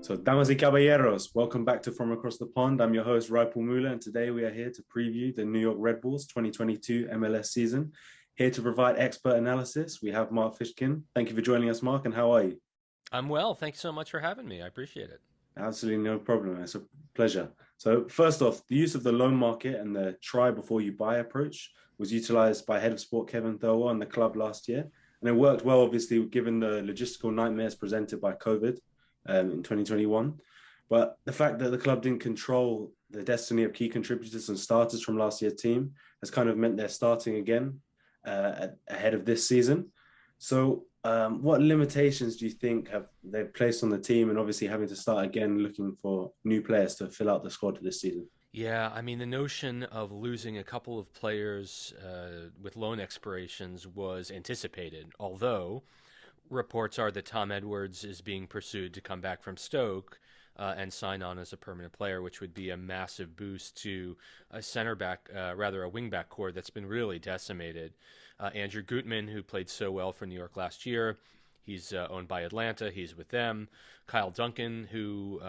So, damas y caballeros, welcome back to From Across the Pond. I'm your host, Raipul Mula, and today we are here to preview the New York Red Bulls 2022 MLS season. Here to provide expert analysis, we have Mark Fishkin. Thank you for joining us, Mark, and how are you? I'm well. Thanks so much for having me. I appreciate it. Absolutely no problem. It's a pleasure. So, first off, the use of the loan market and the try before you buy approach was utilized by head of sport Kevin Thurwell and the club last year. And it worked well, obviously, given the logistical nightmares presented by COVID in 2021. But the fact that the club didn't control the destiny of key contributors and starters from last year's team has kind of meant they're starting again ahead of this season. So, what limitations do you think have they placed on the team, and obviously having to start again looking for new players to fill out the squad this season? Yeah, I mean, the notion of losing a couple of players with loan expirations was anticipated, although reports are that Tom Edwards is being pursued to come back from Stoke and sign on as a permanent player, which would be a massive boost to a center back, rather a wing back core that's been really decimated. Andrew Goodman, who played so well for New York last year, he's owned by Atlanta. He's with them. Kyle Duncan, who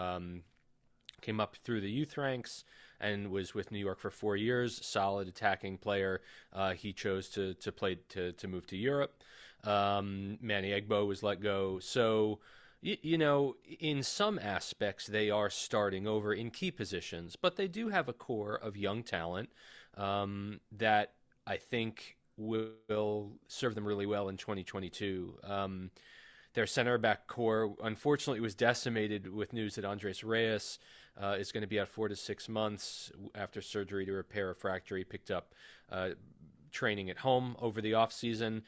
came up through the youth ranks and was with New York for 4 years. Solid attacking player. He chose to play to move to Europe. Manny Egbo was let go. So, in some aspects, they are starting over in key positions, but they do have a core of young talent that I think will serve them really well in 2022. Their center back core, unfortunately, was decimated with news that Andres Reyes is going to be out 4 to 6 months after surgery to repair a fracture he picked up training at home over the offseason.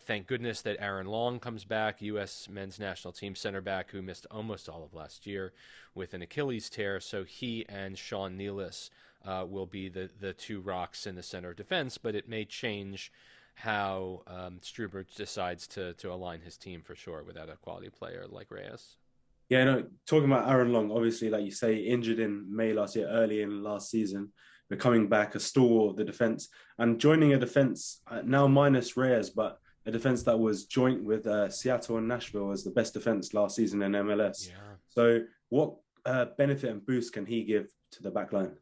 Thank goodness that Aaron Long comes back, U.S. men's national team center back who missed almost all of last year with an Achilles tear. So he and Sean Nealis will be the two rocks in the center of defense, but it may change how Struber decides to align his team for sure without a quality player like Reyes. Yeah, no, talking about Aaron Long, obviously, like you say, injured in May last year, early in last season, but coming back a stalwart of the defense and joining a defense now minus Reyes, but a defense that was joint with Seattle and Nashville as the best defense last season in MLS. Yeah. So, what benefit and boost can he give to the back line?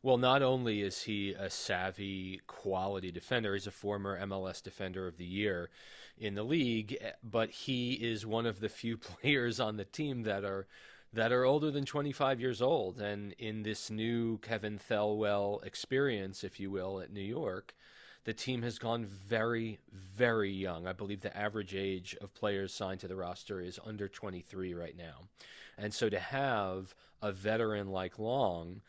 Well, not only is he a savvy, quality defender, he's a former MLS Defender of the Year in the league, but he is one of the few players on the team that are older than 25 years old. And in this new Kevin Thelwell experience, if you will, at New York, the team has gone very, very young. I believe the average age of players signed to the roster is under 23 right now. And so to have a veteran like Long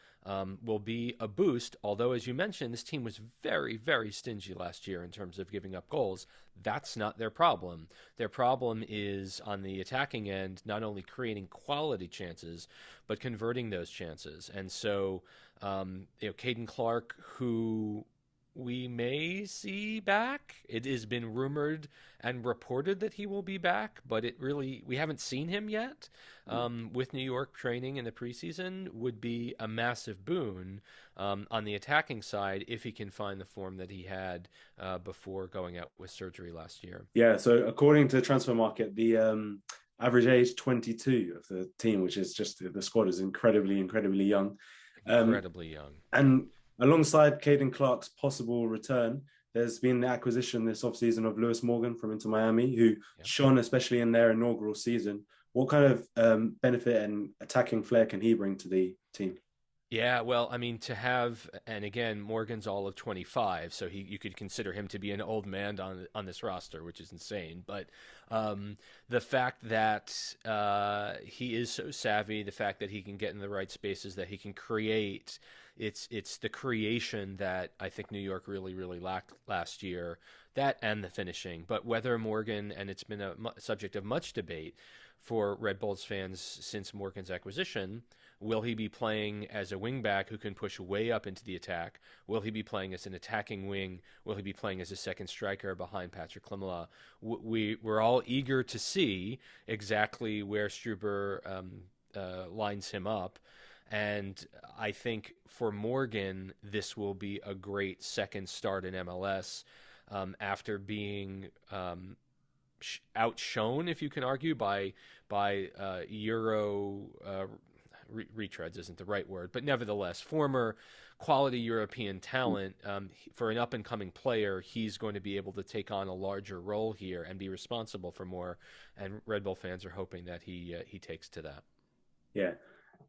will be a boost. Although, as you mentioned, this team was very, very stingy last year in terms of giving up goals. That's not their problem. Their problem is on the attacking end, not only creating quality chances, but converting those chances. And so, Caden Clark, who we may see back. It has been rumored and reported that he will be back, but we haven't seen him yet. With New York training in the preseason would be a massive boon on the attacking side if he can find the form that he had before going out with surgery last year. Yeah, so according to Transfer Market, the average age 22 of the team, which is just the squad is incredibly, incredibly young. Incredibly young. And alongside Caden Clark's possible return, there's been the acquisition this offseason of Lewis Morgan from Inter Miami, who Yep. shone especially in their inaugural season. What kind of benefit and attacking flair can he bring to the team? Yeah, well, I mean, and again, Morgan's all of 25, so you could consider him to be an old man on this roster, which is insane. But the fact that he is so savvy, the fact that he can get in the right spaces, that he can create, it's the creation that I think New York really, really lacked last year. That and the finishing. But whether Morgan, and it's been a subject of much debate for Red Bulls fans since Morgan's acquisition. Will he be playing as a wingback who can push way up into the attack? Will he be playing as an attacking wing? Will he be playing as a second striker behind Patrick Klimala? We're all eager to see exactly where Struber lines him up. And I think for Morgan, this will be a great second start in MLS after being outshone, if you can argue, by Euro retreads isn't the right word, but nevertheless, former quality European talent. For an up and coming player, he's going to be able to take on a larger role here and be responsible for more. And Red Bull fans are hoping that he takes to that. Yeah,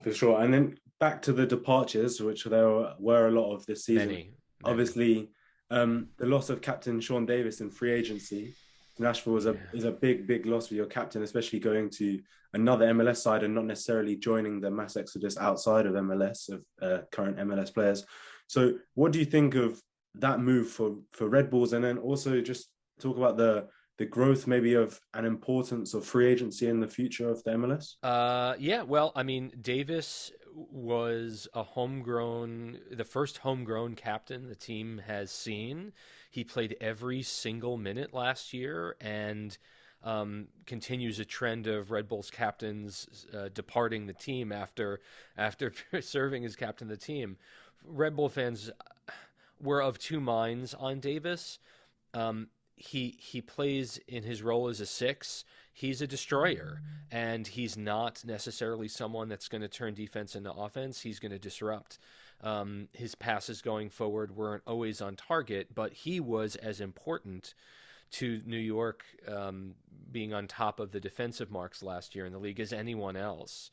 for sure. And then back to the departures, which there were a lot of this season. Many. Obviously, the loss of captain Sean Davis in free agency to Nashville is a big loss for your captain, especially going to another MLS side and not necessarily joining the mass exodus outside of MLS, of current MLS players. So what do you think of that move for Red Bulls? And then also just talk about the growth maybe of an importance of free agency in the future of the MLS? Yeah, well, I mean, Davis was the first homegrown captain the team has seen. He played every single minute last year and continues a trend of Red Bulls captains departing the team after serving as captain of the team. Red Bull fans were of two minds on Davis. He plays in his role as a six. He's a destroyer, and he's not necessarily someone that's going to turn defense into offense. He's going to disrupt. His passes going forward weren't always on target, but he was as important to New York being on top of the defensive marks last year in the league as anyone else.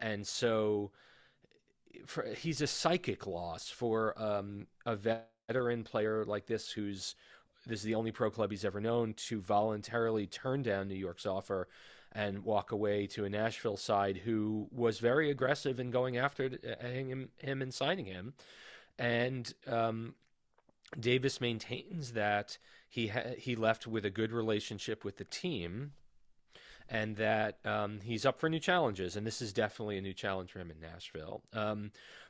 And so he's a psychic loss for a veteran player like this this is the only pro club he's ever known to voluntarily turn down New York's offer and walk away to a Nashville side who was very aggressive in going after him and signing him. And Davis maintains that he left with a good relationship with the team and that he's up for new challenges. And this is definitely a new challenge for him in Nashville.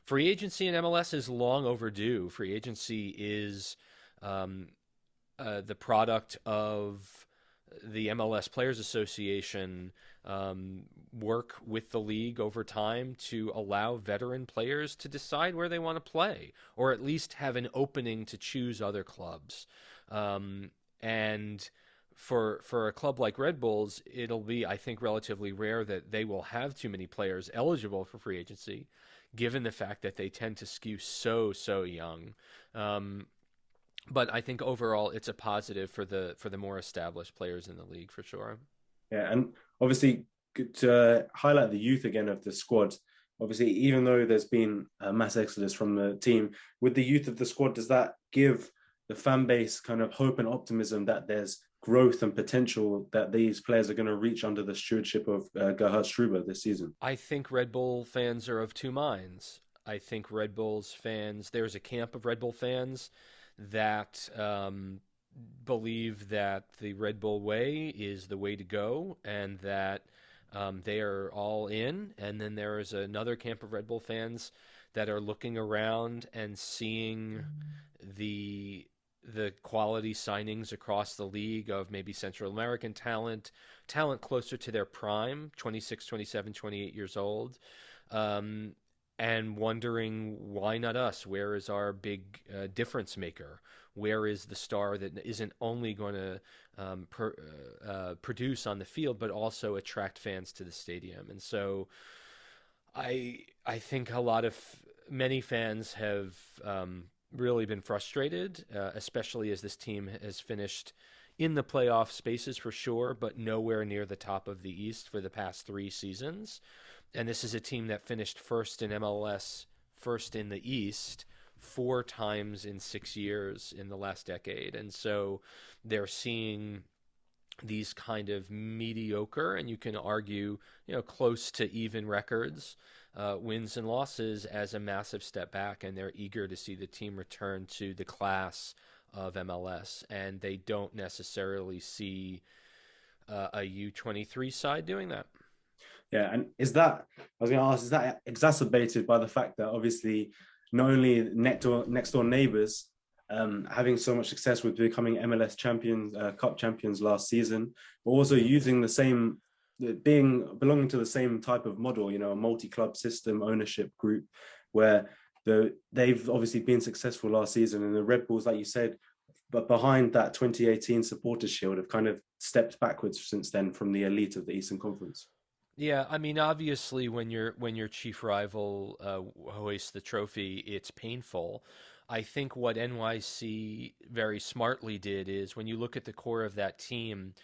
Free agency in MLS is long overdue. Free agency is the product of the MLS Players Association work with the league over time to allow veteran players to decide where they want to play, or at least have an opening to choose other clubs. And for a club like Red Bulls, it'll be, I think, relatively rare that they will have too many players eligible for free agency, given the fact that they tend to skew so young. But I think overall it's a positive for the more established players in the league for sure. Yeah, and obviously to highlight the youth again of the squad. Obviously, even though there's been a mass exodus from the team, with the youth of the squad, does that give the fan base kind of hope and optimism that there's growth and potential that these players are going to reach under the stewardship of Gerhard Struber this season? I think Red Bull fans are of two minds. I think Red Bulls fans, there's a camp of Red Bull fans that believe that the Red Bull way is the way to go and that they are all in. And then there is another camp of Red Bull fans that are looking around and seeing the quality signings across the league of maybe Central American talent closer to their prime, 26, 27, 28 years old, and wondering, why not us? Where is our big difference maker? Where is the star that isn't only going to produce on the field, but also attract fans to the stadium? And so I think many fans have really been frustrated, especially as this team has finished in the playoff spaces for sure, but nowhere near the top of the East for the past 3 seasons. And this is a team that finished first in MLS, first in the East, 4 times in 6 years in the last decade. And so they're seeing these kind of mediocre, and you can argue, close to even records, wins and losses as a massive step back, and they're eager to see the team return to the class of MLS. And they don't necessarily see a U23 side doing that. Yeah, and I was going to ask, is that exacerbated by the fact that obviously not only next door neighbours having so much success with becoming MLS champions, cup champions last season, but also using belonging to the same type of model, a multi-club system ownership group, where they've obviously been successful last season, and the Red Bulls, like you said, but behind that 2018 Supporters Shield have kind of stepped backwards since then from the elite of the Eastern Conference. Yeah, I mean, obviously, when your chief rival hoists the trophy, it's painful. I think what NYC very smartly did is when you look at the core of that team,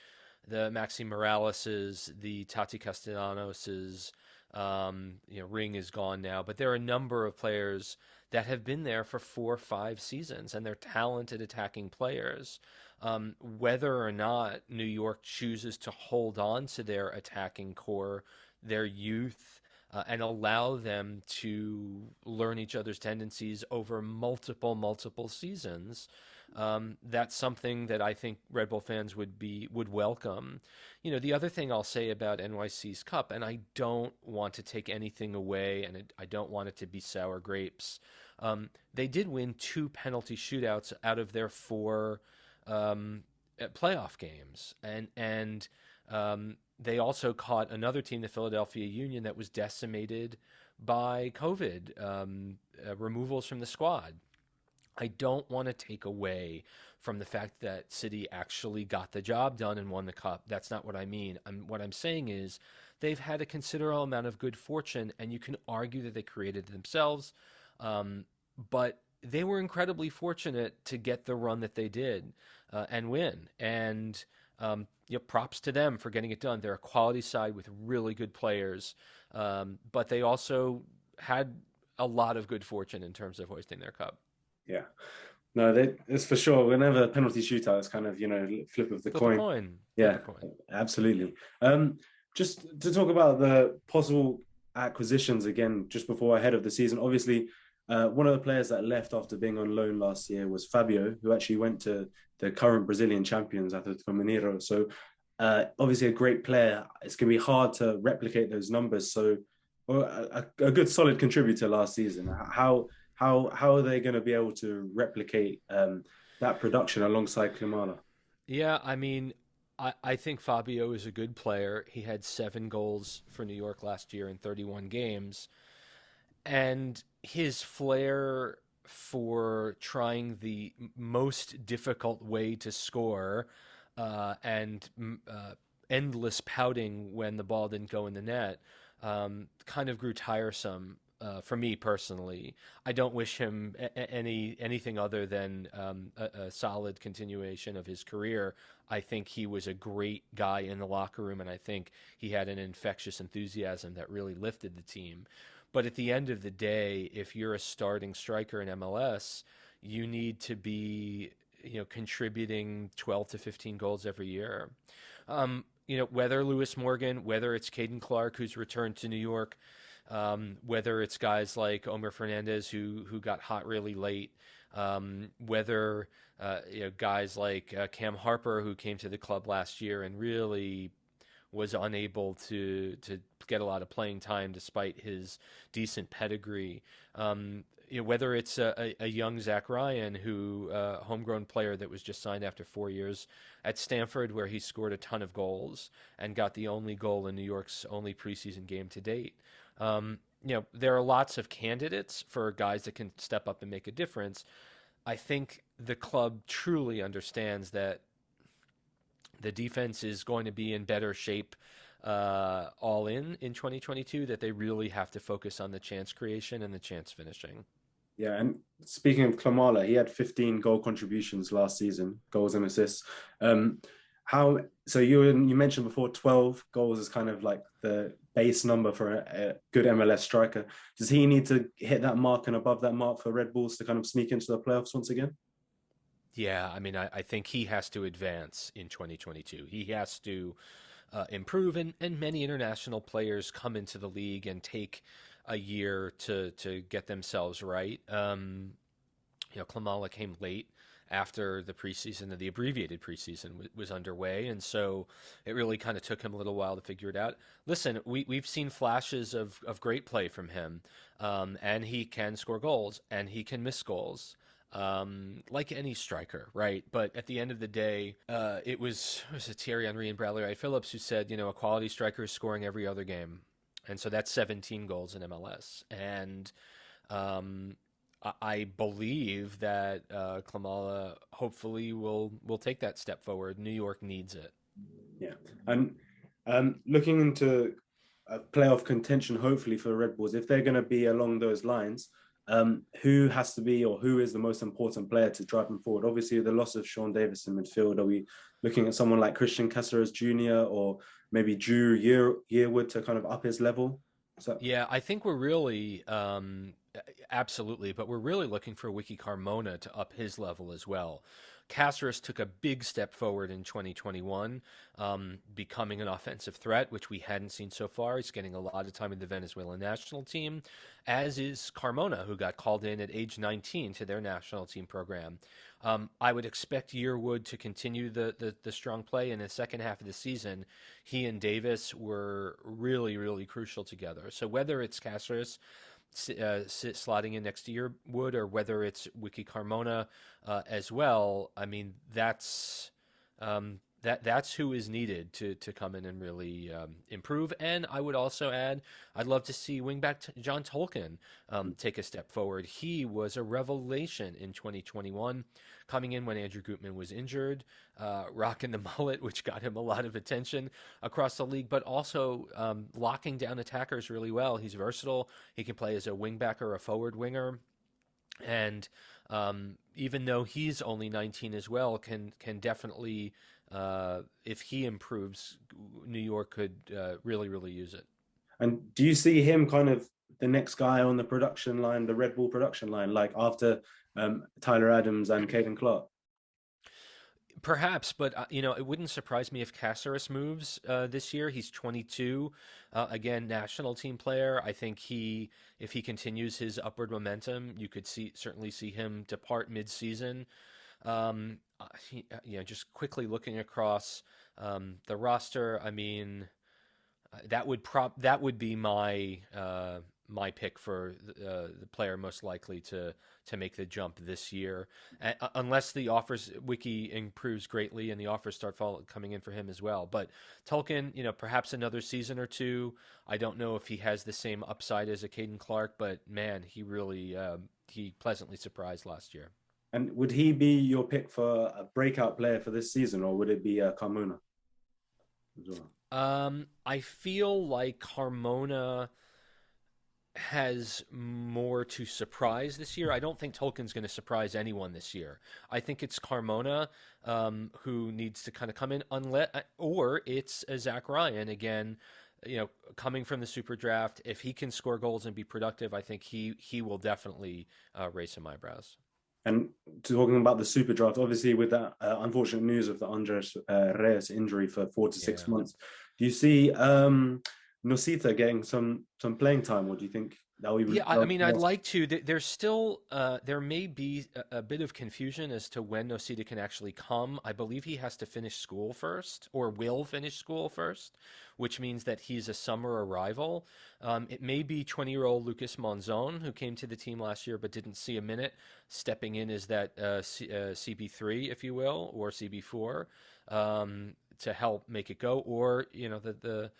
the Maxi Moraleses, the Tati Castellanoses, Ring is gone now, but there are a number of players that have been there for 4 or 5 seasons, and they're talented attacking players. Whether or not New York chooses to hold on to their attacking core, their youth, and allow them to learn each other's tendencies over multiple seasons, that's something that I think Red Bull fans would welcome. The other thing I'll say about NYC's Cup, and I don't want to take anything away, and I don't want it to be sour grapes. They did win 2 penalty shootouts out of their 4 playoff games, and they also caught another team, the Philadelphia Union, that was decimated by COVID removals from the squad. I don't want to take away from the fact that City actually got the job done and won the cup. That's not what I mean. What I'm saying is they've had a considerable amount of good fortune, and you can argue that they created it themselves, but they were incredibly fortunate to get the run that they did and win. And props to them for getting it done. They're a quality side with really good players, but they also had a lot of good fortune in terms of hoisting their cup. Yeah. No, it's for sure. Whenever a penalty shootout is kind of, flip of the Flip coin. a coin. Yeah, Flip a coin. absolutely. Just to talk about the possible acquisitions again, just before ahead of the season, obviously, one of the players that left after being on loan last year was Fabio, who actually went to the current Brazilian champions, Atlético Mineiro. So obviously a great player. It's going to be hard to replicate those numbers. So a good solid contributor last season. How are they going to be able to replicate that production alongside Klimala? Yeah, I mean, I think Fabio is a good player. He had 7 goals for New York last year in 31 games. And his flair for trying the most difficult way to score and endless pouting when the ball didn't go in the net kind of grew tiresome for me personally. I don't wish him anything other than a solid continuation of his career. I think he was a great guy in the locker room, and I think he had an infectious enthusiasm that really lifted the team. But at the end of the day, if you're a starting striker in MLS, you need to be, contributing 12 to 15 goals every year. Whether Lewis Morgan, whether it's Caden Clark, who's returned to New York, whether it's guys like Omer Fernandez, who got hot really late, whether guys like Cam Harper, who came to the club last year and really was unable to get a lot of playing time despite his decent pedigree. Whether it's a young Zach Ryan, who homegrown player that was just signed after 4 years at Stanford, where he scored a ton of goals and got the only goal in New York's only preseason game to date. There are lots of candidates for guys that can step up and make a difference. I think the club truly understands that the defense is going to be in better shape all in 2022, that they really have to focus on the chance creation and the chance finishing. Yeah, and speaking of Klimala, he had 15 goal contributions last season, goals and assists. So you mentioned before 12 goals is kind of like the base number for a good MLS striker. Does he need to hit that mark and above that mark for Red Bulls to kind of sneak into the playoffs once again? Yeah, I mean, I think he has to advance in 2022. He has to improve, and many international players come into the league and take a year to get themselves right. Klimala came late after the preseason, the abbreviated preseason was underway, and so it really kind of took him a little while to figure it out. Listen, we've seen flashes of great play from him, and he can score goals, and he can miss goals. Like any striker, right? But at the end of the day, it was Thierry Henry and Bradley Wright Phillips who said, a quality striker is scoring every other game. And so that's 17 goals in MLS. And I believe that Klamala hopefully will take that step forward. New York needs it. Yeah, and looking into playoff contention, hopefully for the Red Bulls, if they're going to be along those lines, who has to be or who is the most important player to drive them forward? Obviously, the loss of Sean Davis in midfield. Are we looking at someone like Christian Caceres Jr. or maybe Drew Yearwood to kind of up his level? So Yeah, I think we're really absolutely, but we're really looking for Wiki Carmona to up his level as well. Caceres took a big step forward in 2021, becoming an offensive threat, which we hadn't seen so far. He's getting a lot of time in the Venezuelan national team, as is Carmona, who got called in at age 19 to their national team program. I would expect Yearwood to continue the strong play in the second half of the season. He and Davis were really, really crucial together. So whether it's Caceres slotting in next to Yearwood or whether it's Wiki Carmona as well, I mean, that's who is needed to come in and really improve. And I would also add, I'd love to see wingback John Tolkien take a step forward. He was a revelation in 2021, coming in when Andrew Goodman was injured, rocking the mullet, which got him a lot of attention across the league, but also locking down attackers really well. He's versatile. He can play as a wingback or a forward winger. And even though he's only 19 as well, can definitely, if he improves, New York could really, really use it. and do you see him kind of the next guy on the production line, the Red Bull production line, like after Tyler Adams and Caden Clark? Perhaps, but it wouldn't surprise me if Caceres moves this year. He's 22, again, national team player. I think if he continues his upward momentum, you could certainly see him depart mid-season. Just quickly looking across the roster, I mean, that would be my pick for the player most likely to make the jump this year, unless the offers Wiki improves greatly and the offers start coming in for him as well. But Tolkien, perhaps another season or two. I don't know if he has the same upside as a Caden Clark, but man, he really he pleasantly surprised last year. And would he be your pick for a breakout player for this season, or would it be Carmona as well? I feel like Carmona has more to surprise this year. I don't think Tolkien's going to surprise anyone this year. I think it's Carmona who needs to kind of come in, or it's Zach Ryan again. Coming from the super draft, if he can score goals and be productive, I think he will definitely raise some eyebrows. And talking about the super draft, obviously with that unfortunate news of the Andres Reyes injury for 4 to 6 months, do you see Nosita getting some playing time, or do you think that will even? Yeah, I mean, I'd like to. There's still there may be a bit of confusion as to when Nosita can actually come. I believe he has to finish school first, or will finish school first, which means that he's a summer arrival. It may be 20-year-old Lucas Monzon, who came to the team last year but didn't see a minute, stepping in as that CB3, if you will, or CB4, to help make it go, or the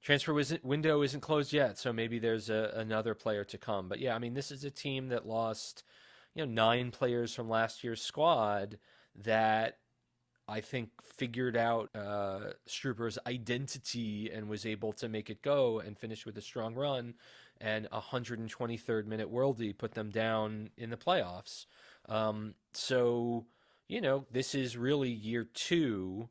transfer window isn't closed yet, so maybe there's another player to come. But yeah, I mean, this is a team that lost, 9 players from last year's squad that I think figured out Struber's identity and was able to make it go and finish with a strong run. And 123rd minute worldie put them down in the playoffs. So, this is really year 2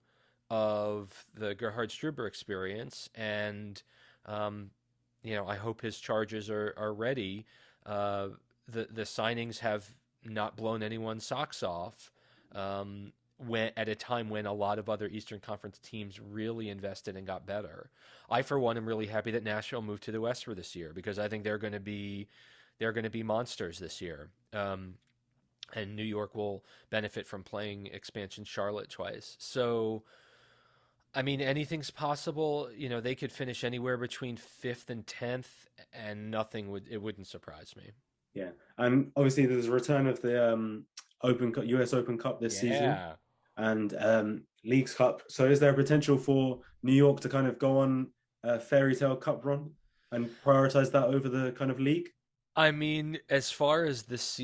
of the Gerhard Struber experience, and I hope his charges are ready. The signings have not blown anyone's socks off. At a time when a lot of other Eastern Conference teams really invested and got better. I, for one, am really happy that Nashville moved to the West for this year, because I think they're going to be monsters this year. And New York will benefit from playing expansion Charlotte twice. So, I mean, anything's possible. They could finish anywhere between 5th and 10th, and it wouldn't surprise me. Yeah, and obviously there's a return of the US Open Cup this season, and Leagues Cup. So is there a potential for New York to kind of go on a fairy tale cup run and prioritize that over the kind of league? I mean, as far as this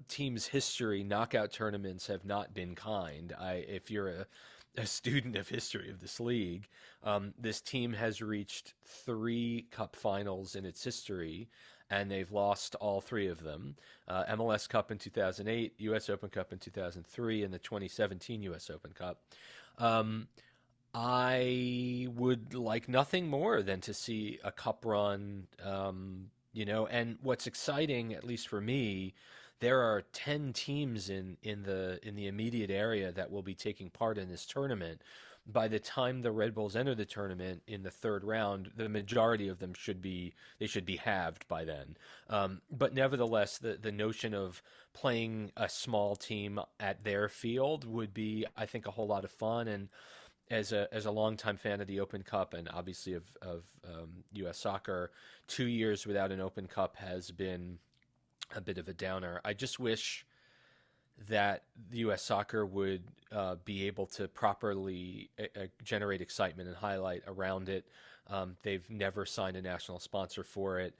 team's history, knockout tournaments have not been kind. If you're a student of history of this league, this team has reached three cup finals in its history, and they've lost all three of them: MLS Cup in 2008, U.S. Open Cup in 2003, and the 2017 U.S. Open Cup. Um, I would like nothing more than to see a cup run, and what's exciting, at least for me, there are 10 teams in the immediate area that will be taking part in this tournament. By the time the Red Bulls enter the tournament in the third round, the majority of them should be halved by then. But nevertheless, the notion of playing a small team at their field would be, I think, a whole lot of fun. And as a longtime fan of the Open Cup and obviously of U.S. soccer, 2 years without an Open Cup has been a bit of a downer. I just wish that the U.S. soccer would be able to properly generate excitement and highlight around it. They've never signed a national sponsor for it.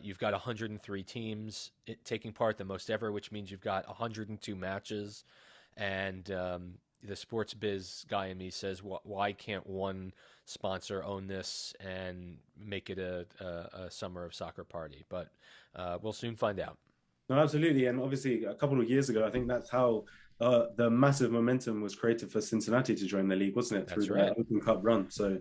You've got 103 teams taking part, the most ever, which means you've got 102 matches. And the sports biz guy in me says, why can't one sponsor own this and make it a summer of soccer party? But we'll soon find out. No, absolutely. And obviously, a couple of years ago, I think that's how the massive momentum was created for Cincinnati to join the league, wasn't it? Through That's right. the Open Cup run. So,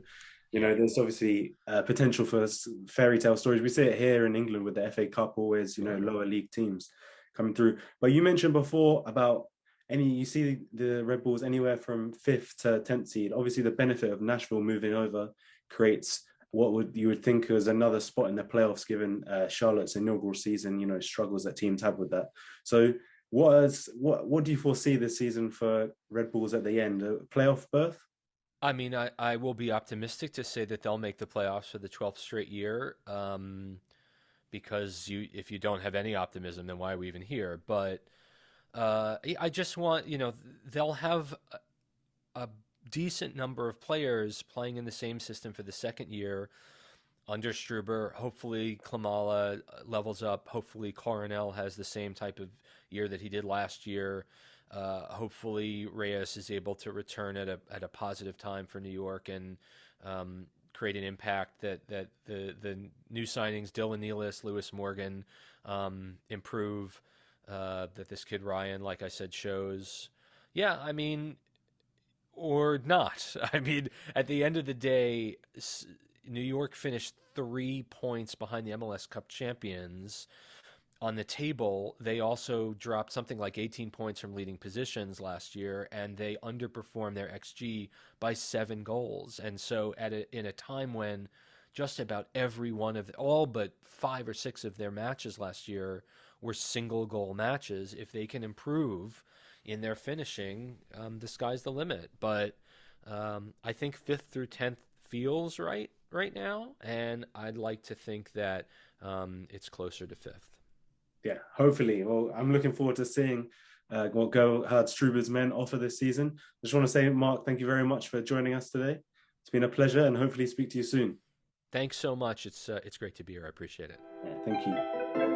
Yeah. there's obviously potential for fairy tale stories. We see it here in England with the FA Cup, always, Sure. lower league teams coming through. But you mentioned before about you see the Red Bulls anywhere from 5th to 10th seed. Obviously, the benefit of Nashville moving over creates what you would think was another spot in the playoffs, given Charlotte's inaugural season, struggles that teams have with that. So what do you foresee this season for Red Bulls at the end? A playoff berth? I mean, I will be optimistic to say that they'll make the playoffs for the 12th straight year. Because if you don't have any optimism, then why are we even here? But I just want, they'll have a decent number of players playing in the same system for the second year under Struber. Hopefully, Klamala levels up. Hopefully, Coronel has the same type of year that he did last year. Hopefully, Reyes is able to return at a positive time for New York and create an impact that the new signings, Dylan Nealis, Lewis Morgan, improve. That this kid Ryan, like I said, shows. Yeah, I mean, or not. I mean, at the end of the day, New York finished 3 points behind the MLS Cup champions. On the table, they also dropped something like 18 points from leading positions last year, and they underperformed their XG by 7 goals. And so, in a time when just about every one of all but 5 or 6 of their matches last year were single goal matches, if they can improve in their finishing, the sky's the limit. But I think 5th through 10th feels right now, and I'd like to think that it's closer to 5th. Yeah, hopefully. Well, I'm looking forward to seeing what Gerhard Struber's men offer this season. I just want to say, Mark, thank you very much for joining us today. It's been a pleasure, and hopefully speak to you soon. Thanks so much. It's great to be here. I appreciate it. Yeah, thank you.